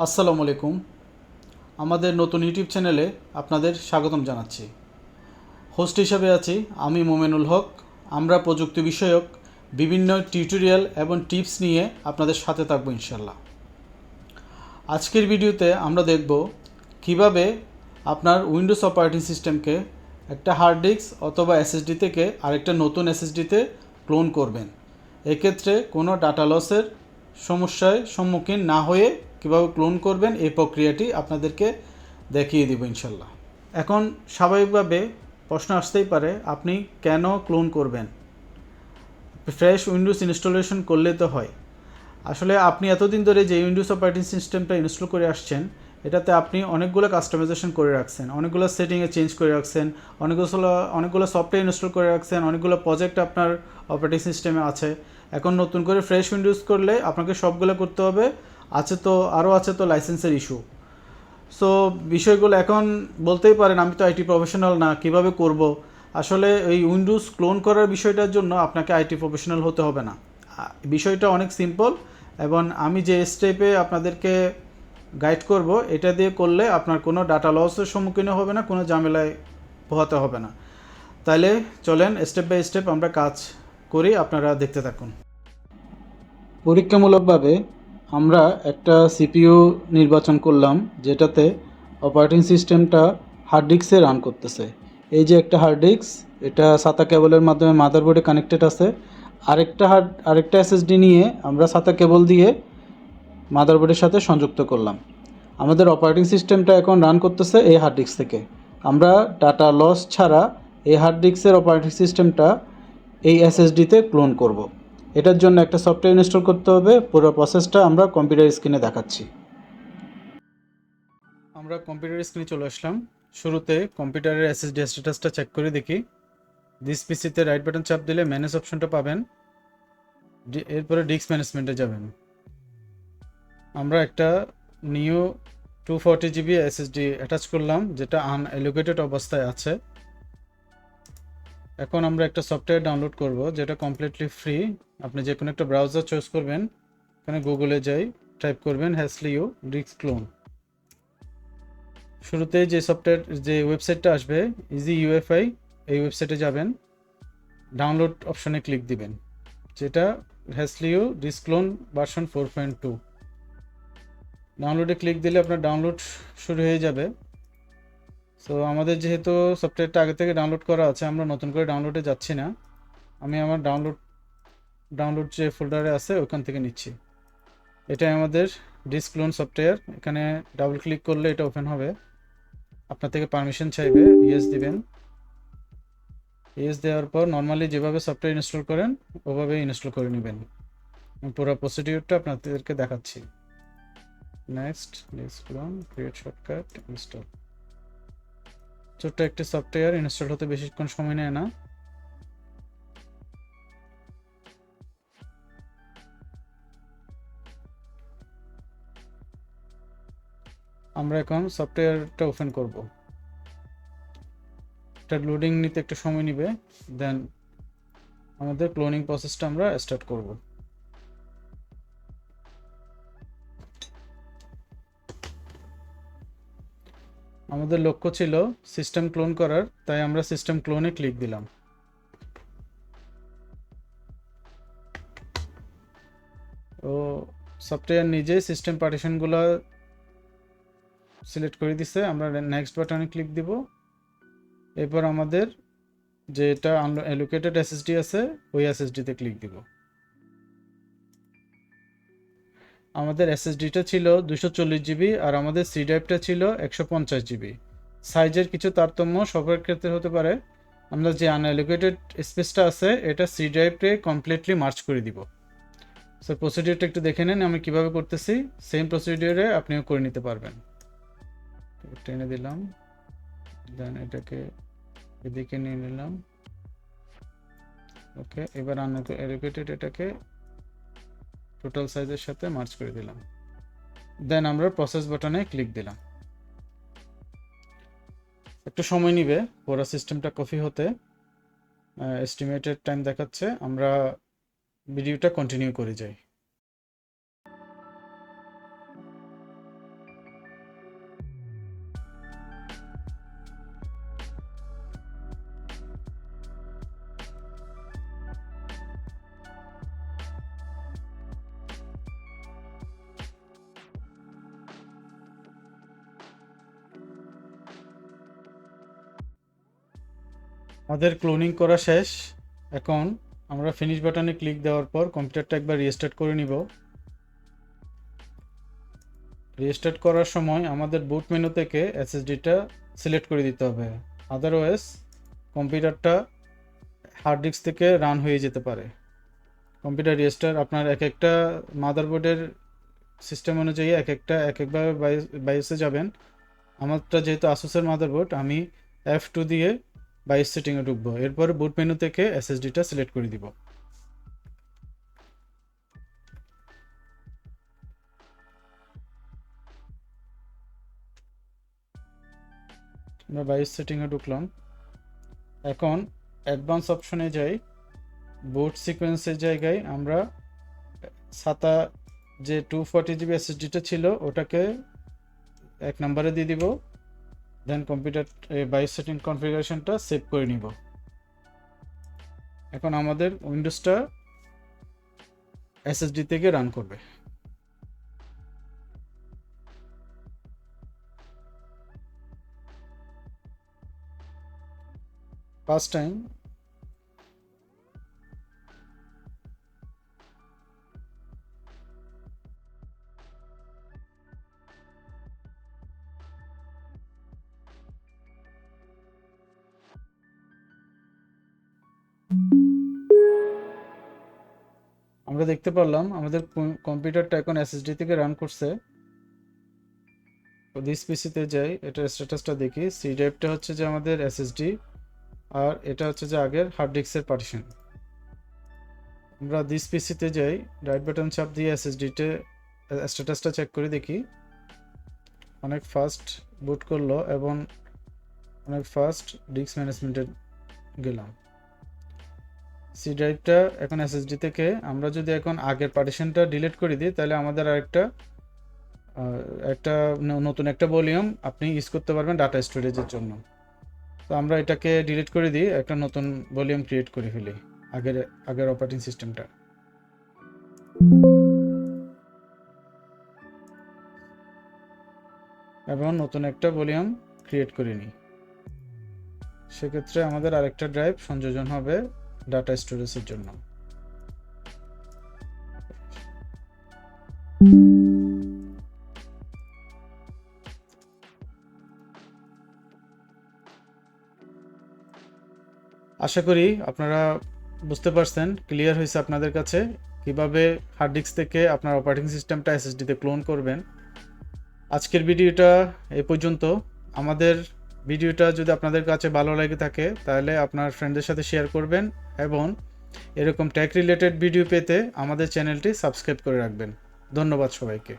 আসসালামু আলাইকুম। আমাদের নতুন ইউটিউব চ্যানেলে আপনাদের স্বাগতম জানাচ্ছি। হোস্ট হিসাবে আছি আমি মোমেনুল হক। আমরা প্রযুক্তি বিষয়ক বিভিন্ন টিউটোরিয়াল এবং টিপস নিয়ে আপনাদের সাথে থাকবো ইনশাল্লাহ। আজকের ভিডিওতে আমরা দেখব কিভাবে আপনার উইন্ডোজ অপারেটিং সিস্টেমকে একটা হার্ড ডিস্ক অথবা এসএসডি থেকে আরেকটা নতুন এসএসডিতে ক্লোন করবেন। এক্ষেত্রে কোনো ডাটা লসের সমস্যায় সম্মুখীন না হয়ে কীভাবে ক্লোন করবেন এই প্রক্রিয়াটি আপনাদেরকে দেখিয়ে দেব ইনশাল্লাহ। এখন স্বাভাবিকভাবে প্রশ্ন আসতেই পারে, আপনি কেন ক্লোন করবেন? ফ্রেশ উইন্ডোজ ইনস্টলেশন করলে তো হয়। আসলে আপনি এতদিন ধরে যে উইন্ডোজ অপারেটিং সিস্টেমটা ইনস্টল করে আসছেন, এটাতে আপনি অনেকগুলো কাস্টমাইজেশন করে রাখছেন, অনেকগুলো সেটিংয়ে চেঞ্জ করে রাখছেন, অনেকগুলো সফটওয়্যার ইনস্টল করে রাখছেন, অনেকগুলো প্রজেক্ট আপনার অপারেটিং সিস্টেমে আছে। এখন নতুন করে ফ্রেশ উইন্ডোজ করলে আপনাকে সবগুলো করতে হবে। আছে তো লাইসেন্সের ইস্যু। সো বিষয়গুলো এখন বলতেই পারেন আমি তো আইটি প্রফেশনাল না, কিভাবে করব। আসলে এই উইন্ডোজ ক্লোন করার বিষয়টার জন্য আপনাকে আইটি প্রফেশনাল হতে হবে না। বিষয়টা অনেক সিম্পল এবং আমি যে স্টেপে আপনাদেরকে গাইড করব এটা দিয়ে করলে আপনার কোনো ডাটা লসের সম্মুখীন হবে না, কোনো ঝামেলায় পোহাতে হবে না। তাইলে চলেন স্টেপ বাই স্টেপ আমরা কাজ করি, আপনারা দেখতে থাকুন। পরীক্ষামূলকভাবে আমরা একটা সিপিইউ নির্বাচন করলাম যেটাতে অপারেটিং সিস্টেমটা হার্ড ডিস্কে রান করতেছে। এই যে একটা হার্ড ডিস্ক, এটা সাতা কেবলের মাধ্যমে মাদারবোর্ডে কানেক্টেড আছে। আরেকটা এসএসডি নিয়ে আমরা সাতা কেবল দিয়ে মাদারবোর্ডের সাথে সংযুক্ত করলাম। আমাদের অপারেটিং সিস্টেমটা এখন রান করতেছে এই হার্ড ডিস্ক থেকে। আমরা ডাটা লস ছাড়া এই হার্ড ডিস্কের অপারেটিং সিস্টেমটা এই এসএসডিতে ক্লোন করব। এটার জন্য একটা সফটওয়্যার ইনস্টল করতে হবে। পুরো প্রসেসটা আমরা কম্পিউটার স্ক্রিনে দেখাচ্ছি। আমরা কম্পিউটার স্ক্রিনে চলে আসলাম। শুরুতে কম্পিউটারের এসএসডি স্ট্যাটাসটা চেক করে দেখি। দিস পিসিতে রাইট বাটন চাপ দিলে ম্যানেজ অপশনটা পাবেন। এরপরে ডিস্ক ম্যানেজমেন্টে যাবেন। আমরা একটা নিউ 240 GB এসএসডি অ্যাটাচ করলাম যেটা আনঅ্যালোকেটেড অবস্থায় আছে। এখন আমরা একটা সফটওয়্যার ডাউনলোড করব যেটা কমপ্লিটলি ফ্রি। আপনি যে কোনো একটা ব্রাউজার চয়েস করবেন, এখানে গুগলে যাই, টাইপ করবেন হ্যাসলিউ ডিস্ক ক্লোন। শুরুতে যে ওয়েবসাইটটা আসবে ইজি ইউএফআই, এই ওয়েবসাইটে যাবেন, ডাউনলোড অপশনে ক্লিক দিবেন, যেটা হ্যাসলিউ ডিস্ক ক্লোন ভার্সন 4.2। ডাউনলোডে ক্লিক দিলে আপনার ডাউনলোড শুরু হয়ে যাবে। সো আমাদের যেহেতু সফটওয়্যারটা আগে থেকে ডাউনলোড করা আছে, আমরা নতুন করে ডাউনলোডে যাচ্ছি না। আমি আমার ডাউনলোড যে ফোল্ডারে আছে ওখান থেকে নিচ্ছি। এটাই আমাদের ডিস্ক ক্লোন সফটওয়্যার। এখানে ডাবল ক্লিক করলে এটা ওপেন হবে। আপনার থেকে পারমিশন চাইবে, ইয়েস দিবেন। ইয়েস দেওয়ার পর নর্মালি যেভাবে সফটওয়্যার ইনস্টল করেন ওভাবে ইনস্টল করে নেবেন। পুরো প্রসিডিউরটা আপনাদেরকে দেখাচ্ছি। Next, disk clone, create shortcut, install. ছোট্ট একটি সফটওয়্যার, ইনস্টল হতে বেশিক্ষণ সময় নেয় না। আমরা এখন সফটওয়্যারটা ওপেন করব। এটা লোডিং নিতে একটু সময় নেবে, দেন আমাদের ক্লোনিং প্রসেসটা আমরা স্টার্ট করব। আমাদের লক্ষ্য ছিল সিস্টেম ক্লোন করার, তাই আমরা সিস্টেম ক্লোনে ক্লিক দিলাম। ও সফটওয়্যার নিজে সিস্টেম পার্টিশনগুলো সিলেক্ট করে দিছে। আমরা নেক্সট বাটনে ক্লিক দিব। এরপর আমাদের যেটা অ্যালোকেটেড এসএসডি আছে ওই এসএসডিতে ক্লিক দিব। আমাদের এসএসডিটা ছিল 240 GB আর আমাদের সি ড্রাইভটা ছিল 150 GB। সাইজের কিছু তারতম্য সবার ক্ষেত্রে হতে পারে। আমরা যে আনঅ্যালোকেটেড স্পেসটা আছে এটা সি ড্রাইভে কমপ্লিটলি মার্চ করে দিব। সো প্রসিডিউরটা একটু দেখে নেন আমি কিভাবে করতেছি। সেম প্রসিডিউরে আপনিও করে নিতে পারবেন। টেনে দিলাম, দেন এটাকে এদিকে নিয়ে নিলাম। ওকে, এবার আনঅ্যালোকেটেড এটাকে টোটাল সাইজের সাথে মার্চ করে দিলাম। দেন আমরা প্রসেস বাটনে ক্লিক দিলাম। একটু সময় নিবে পুরো সিস্টেমটা কপি হতে। এস্টিমেটেড টাইম দেখাচ্ছে। আমরা ভিডিওটা কন্টিনিউ করে যাই। আমাদের ক্লোনিং করা শেষ। এখন আমরা ফিনিশ বাটনে ক্লিক দেওয়ার পর কম্পিউটারটা একবার রিস্টার্ট করে নিব। রিস্টার্ট করার সময় আমাদের বুট মেনু থেকে এসএসডিটা সিলেক্ট করে দিতে হবে, আদারওয়াইজ কম্পিউটারটা হার্ড ডিস্ক থেকে রান হয়ে যেতে পারে। কম্পিউটার রিস্টার্ট আপনার এক একটা মাদারবোর্ডের সিস্টেম অনুযায়ী একভাবে বায়োসে যাবেন। আমারটা যেহেতু আসুসের মাদারবোর্ড, আমি F2 দিয়ে বায়োস সেটিংয়ে ঢুকবো। এরপরে বুট মেনু থেকে এসএসডিটা সিলেক্ট করে দিব। আমরা বায়োস সেটিংয়ে ঢুকলাম। এখন অ্যাডভান্স অপশনে যাই। বুট সিকোয়েন্সের জায়গায় আমরা সাতা যে 240 GB এসএসডিটা ছিল ওটাকে 1 নম্বরে দিয়ে দিব। দেন কম্পিউটার বায়োস সেটিং কনফিগারেশনটা সেভ করে নিব। এখন আমাদের উইন্ডোজটা এসএসডি থেকে রান করবে। ফার্স্ট টাইম আমরা দেখতে পারলাম আমাদের কম্পিউটারটা এখন এসএসডি থেকে রান করছে। দিস পিসিতে যাই, এটার স্ট্যাটাসটা দেখি। সি ড্রাইভটা হচ্ছে যে আমাদের এসএসডি, আর এটা হচ্ছে যে আগের হার্ড ডিস্কের পার্টিশন। আমরা দিস পিসিতে যাই, রাইট বাটন চাপ দিয়ে এসএসডিতে স্ট্যাটাসটা চেক করে দেখি। অনেক ফাস্ট বুট করলো এবং অনেক ফাস্ট ডিস্ক ম্যানেজমেন্টে গেলাম। সি ড্রাইভটা এখন এসএসডি থেকে আমরা যদি এখন আগের পার্টিশনটা ডিলিট করে দিই, তাহলে আমাদের একটা নতুন একটা ভলিউম আপনি ইউজ করতে পারবেন ডাটা স্টোরেজের জন্য। তো আমরা এটাকে ডিলিট করে দিই, একটা নতুন ভলিউম ক্রিয়েট করে ফেলি আগের অপারেটিং সিস্টেমটা। এবং নতুন একটা ভলিউম ক্রিয়েট করে নিই। সেক্ষেত্রে আমাদের আরেকটা ড্রাইভ সংযোজন হবে ডাটা স্টোরেজের জন্য। আশা করি আপনারা বুঝতে পারছেন, ক্লিয়ার হয়েছে আপনাদের কাছে কিভাবে হার্ড ডিস্ক থেকে আপনার অপারেটিং সিস্টেমটা এসএসডিতে ক্লোন করবেন। আজকের ভিডিওটা এই পর্যন্ত। আমাদের ভিডিওটা যদি আপনাদের কাছে ভালো লাগে থাকে তাহলে আপনার ফ্রেন্ডদের সাথে শেয়ার করবেন এবং এরকম টেক রিলেটেড ভিডিও পেতে আমাদের চ্যানেলটি সাবস্ক্রাইব করে রাখবেন। ধন্যবাদ সবাইকে।